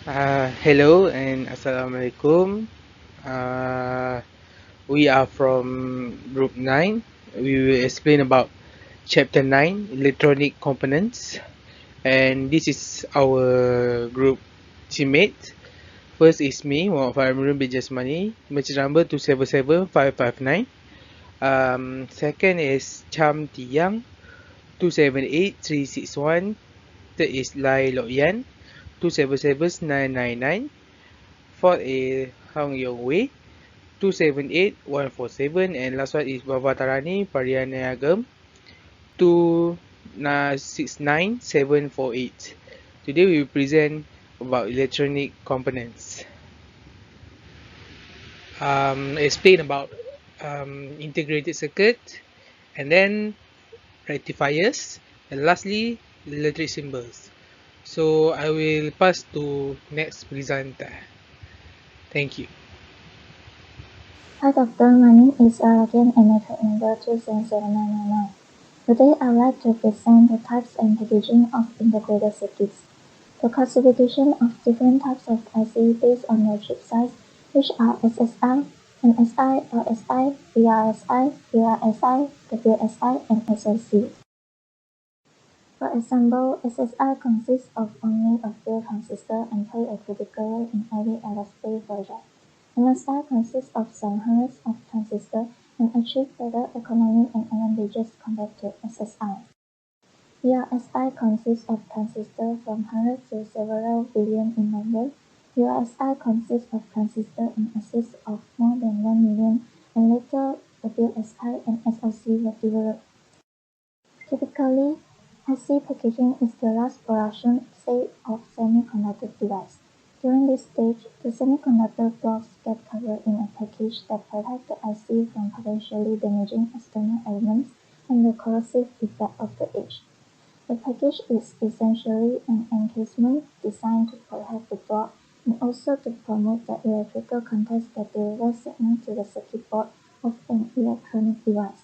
Hello and Assalamualaikum. Uh, we are from Group 9. We will explain about Chapter 9, Electronic Components. And this is our group teammate. First is me, Muhammad Farmirin bin Jasmani, emergency number 277-559. Second is Cham Tiyang, 278-361. Third is Lai Lok Yan, 277-999. Fourth is Hang Yong Wei, 278-147, and last one is Babatarani Parianayagam, 269-748. Today we will present about electronic components. Explain about integrated circuit, and then rectifiers, and lastly electric symbols. So I will pass to next presenter. Thank you. Hi doctor, my name is Aravian and my code number 277999. Today I would like to present the types and packaging of integrated circuits. The classification of different types of IC based on their chip size, which are SSI, MSI, LSI, VRSI, VRSI, WSI, and SoC. For example, SSI consists of only a few transistors and play a critical role in every aerospace project. MSI consists of some hundreds of transistors and achieve better economy and advantages compared to SSI. VRSI consists of transistors from hundreds to several billion in number. VRSI consists of transistors in excess of more than 1 million, and later WSI and SoC were developed. Typically, IC packaging is the last production stage of semiconductor device. During this stage, the semiconductor blocks get covered in a package that protects the IC from potentially damaging external elements and the corrosive effect of the edge. The package is essentially an encasement designed to protect the block and also to promote the electrical contacts that deliver signal to the circuit board of an electronic device.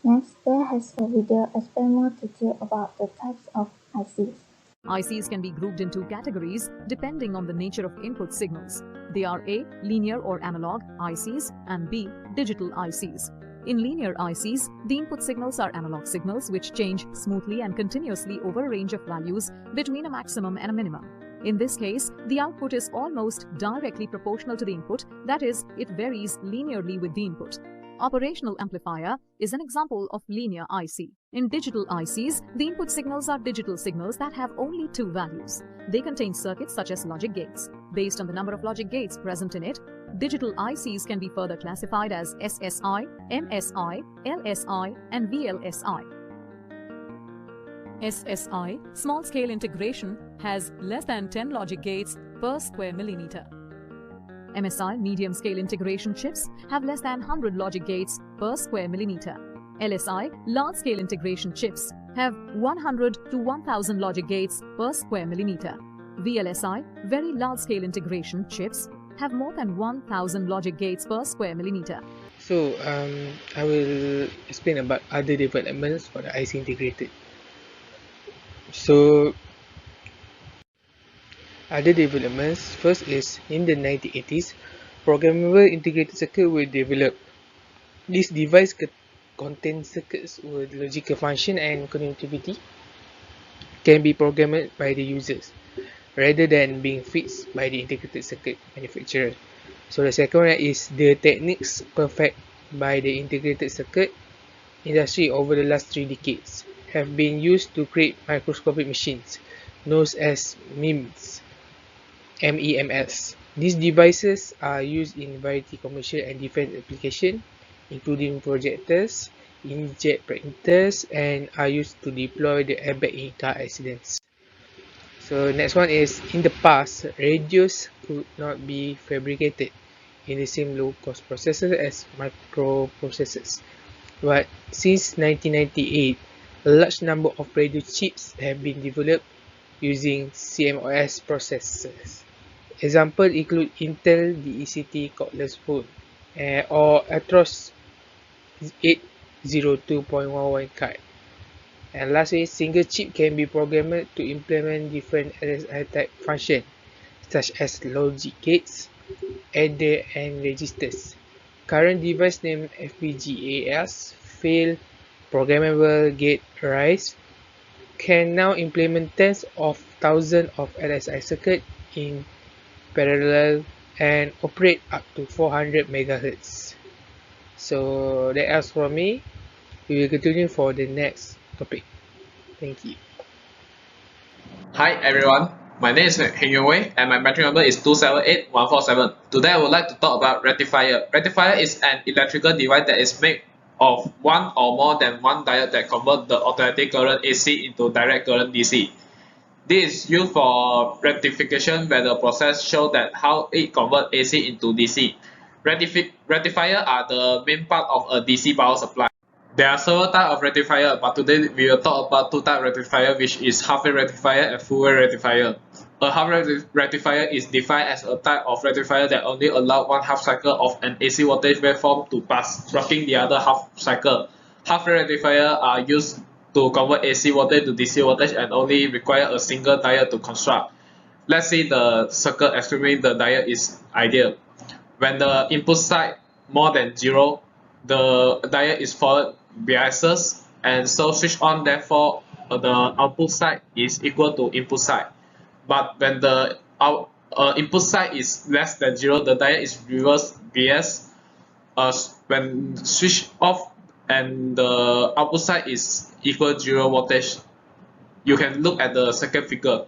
Next, there has a video explain more detail about the types of ICs. ICs can be grouped into categories depending on the nature of input signals. They are A. Linear or analog ICs and B. Digital ICs. In linear ICs, the input signals are analog signals which change smoothly and continuously over a range of values between a maximum and a minimum. In this case, the output is almost directly proportional to the input, that is, it varies linearly with the input. Operational amplifier is an example of linear IC. In digital ICs, the input signals are digital signals that have only two values. They contain circuits such as logic gates. Based on the number of logic gates present in it, digital ICs can be further classified as SSI, MSI, LSI, and VLSI. SSI, small-scale integration, has less than 10 logic gates per square millimeter. MSI, medium-scale integration chips, have less than 100 logic gates per square millimeter. LSI, large-scale integration chips, have 100 to 1000 logic gates per square millimeter. VLSI, very large-scale integration chips, have more than 1000 logic gates per square millimeter. So I will explain about other developments for the IC integrated. So other developments, first is in the 1980s, programmable integrated circuit were developed. This device contains circuits with logical function and connectivity can be programmed by the users rather than being fixed by the integrated circuit manufacturer. So the second one is the techniques perfect by the integrated circuit industry over the last 3 decades have been used to create microscopic machines known as MEMS. These devices are used in variety commercial and defense applications, including projectors, inkjet printers, and are used to deploy the airbag in car accidents. So next one is, in the past, radios could not be fabricated in the same low-cost processors as microprocessors. But since 1998, a large number of radio chips have been developed using CMOS processors. Examples include Intel DECT cordless phone or Atroz 802.11 card. And lastly, single chip can be programmed to implement different LSI type functions, such as logic gates, adder and registers. Current device named FPGAs, Fail Programmable Gate Arrays, can now implement tens of thousands of LSI circuits in parallel and operate up to 400 MHz. So that's all from me. We will continue for the next topic. Thank you. Hi everyone, my name is Heng Yong Wei and my battery number is 278147. Today I would like to talk about rectifier. Rectifier is an electrical device that is made of one or more than one diode that convert the alternating current AC into direct current DC. This is used for rectification where the process shows that how it converts AC into DC. Rectifier are the main part of a DC power supply. There are several types of rectifier, but today we will talk about two types of rectifier, which is half-wave rectifier and full-wave rectifier. A half-wave rectifier is defined as a type of rectifier that only allows one half cycle of an AC voltage waveform to pass, blocking the other half cycle. Half-wave rectifier are used to convert AC voltage to DC voltage and only require a single diode to construct. Let's say the circuit assuming the diode is ideal. When the input side more than 0, the diode is followed biases and so switch on, therefore the output side is equal to input side. But when the input side is less than 0, the diode is reverse bias. When switch off and the output side is equal 0 voltage. You can look at the second figure.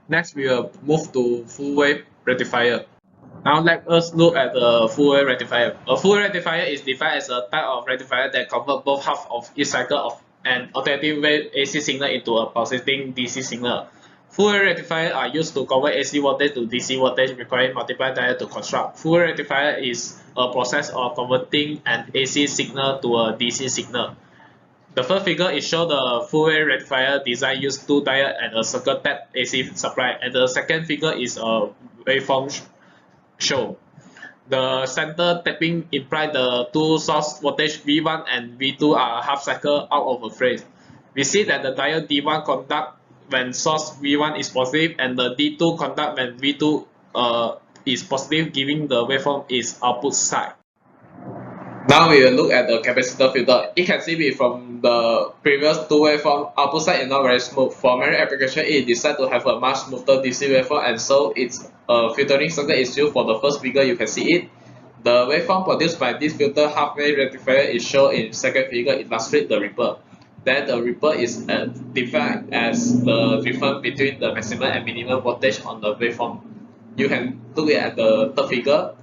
Next we will move to full wave rectifier. Now let us look at the full wave rectifier. A full wave rectifier is defined as a type of rectifier that converts both half of each cycle of an alternating wave AC signal into a pulsating DC signal. Full wave rectifiers are used to convert AC voltage to DC voltage, requiring multiple diodes to construct. Full wave rectifier is a process of converting an AC signal to a DC signal. The first figure is show the full wave rectifier design use two diodes and a circle tap AC supply, and the second figure is a waveform show. The center tapping implies the two source voltage V1 and V2 are half cycle out of a phase. We see that the diode D1 conduct when source V1 is positive and the D2 conduct when V2 is positive, giving the waveform is output side. Now we will look at the capacitor filter. It can see from the previous two waveform, output side is not very smooth. For many applications, it is decided to have a much smoother DC waveform, and so its filtering circuit is used. For the first figure, you can see it. The waveform produced by this filter half-wave rectifier is shown in second figure. It illustrates the ripple. Then the ripple is defined as the difference between the maximum and minimum voltage on the waveform. You can look at the third figure.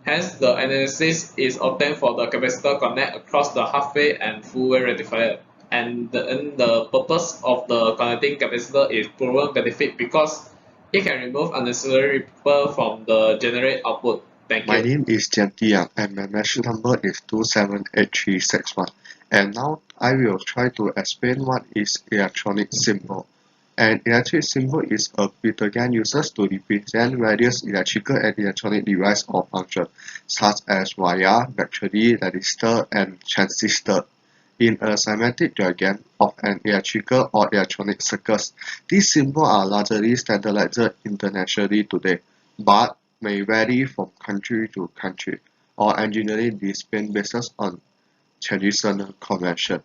Hence, the analysis is obtained for the capacitor connect across the half-wave and full-wave rectifier. And the purpose of the connecting capacitor is proven benefit because it can remove unnecessary ripple from the generate output. Thank you. My name is Jian Yang and my machine number is 278361. And now I will try to explain what is electronic symbol. An electric symbol is a pictogram used to represent various electrical and electronic devices or functions, such as wire, battery, resistor, and transistor. In a schematic diagram of an electrical or electronic circuit, these symbols are largely standardized internationally today, but may vary from country to country, or engineering discipline based on traditional convention.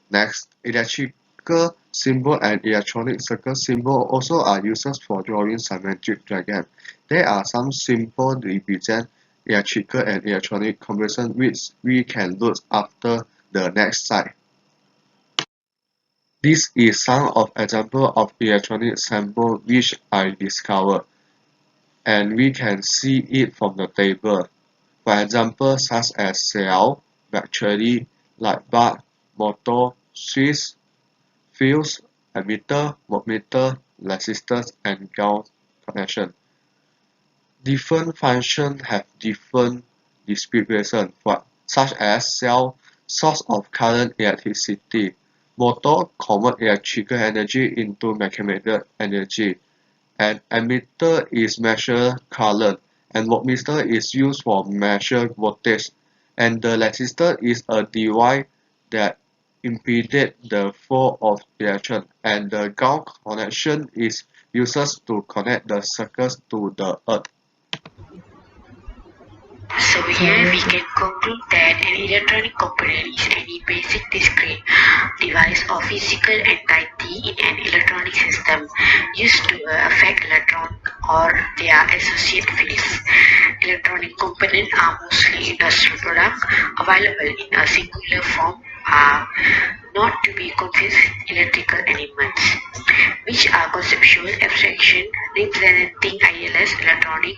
Next, electrical symbol and electronic circuit symbol also are used for drawing symmetric diagrams. There are some symbols represent electrical and electronic combination which we can look after the next slide. This is some of example of electronic symbol which I discovered, and we can see it from the table. For example, such as cell, battery, light bulb, motor, switch, fuse, emitter, voltmeter, resistors, and ground connection. Different functions have different distribution, such as cell, source of current electricity, motor convert electrical energy into mechanical energy, and emitter is measure current, and voltmeter is used for measure voltage, and the resistor is a device that impeded the flow of electron, and the ground connection is uses to connect the circuits to the earth. So here we can conclude that an electronic component is any basic discrete device or physical entity in an electronic system used to affect electrons or their associated fields. Electronic components are mostly industrial products available in a singular form, are not to be confused with electrical elements, which are conceptual abstraction representing ILS electronic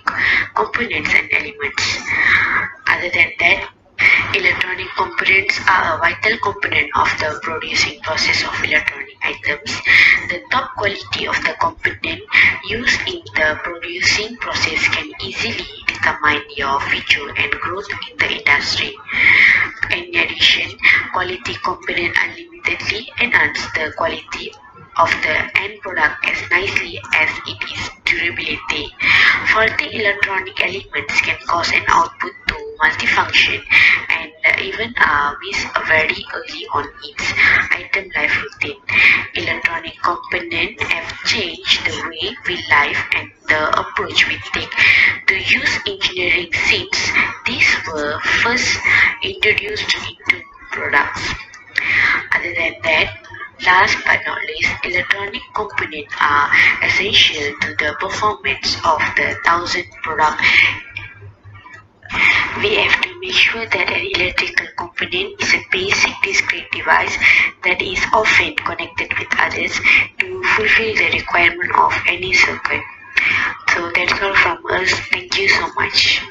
components and elements. Other than that, electronic components are a vital component of the producing process of electronic items. The top quality of the component used in the producing process can easily determine your future and growth in the industry. In addition, quality components unlimitedly enhance the quality of the end product as nicely as it is durability. Faulty electronic elements can cause an output to multifunction and even miss very early on its item life routine. Electronic components have changed the way we live and the approach we take to use engineering since these were first introduced into products. Other than that, last but not least, electronic components are essential to the performance of the thousand product. We have to make sure that an electrical component is a basic discrete device that is often connected with others to fulfill the requirement of any circuit. So that's all from us. Thank you so much.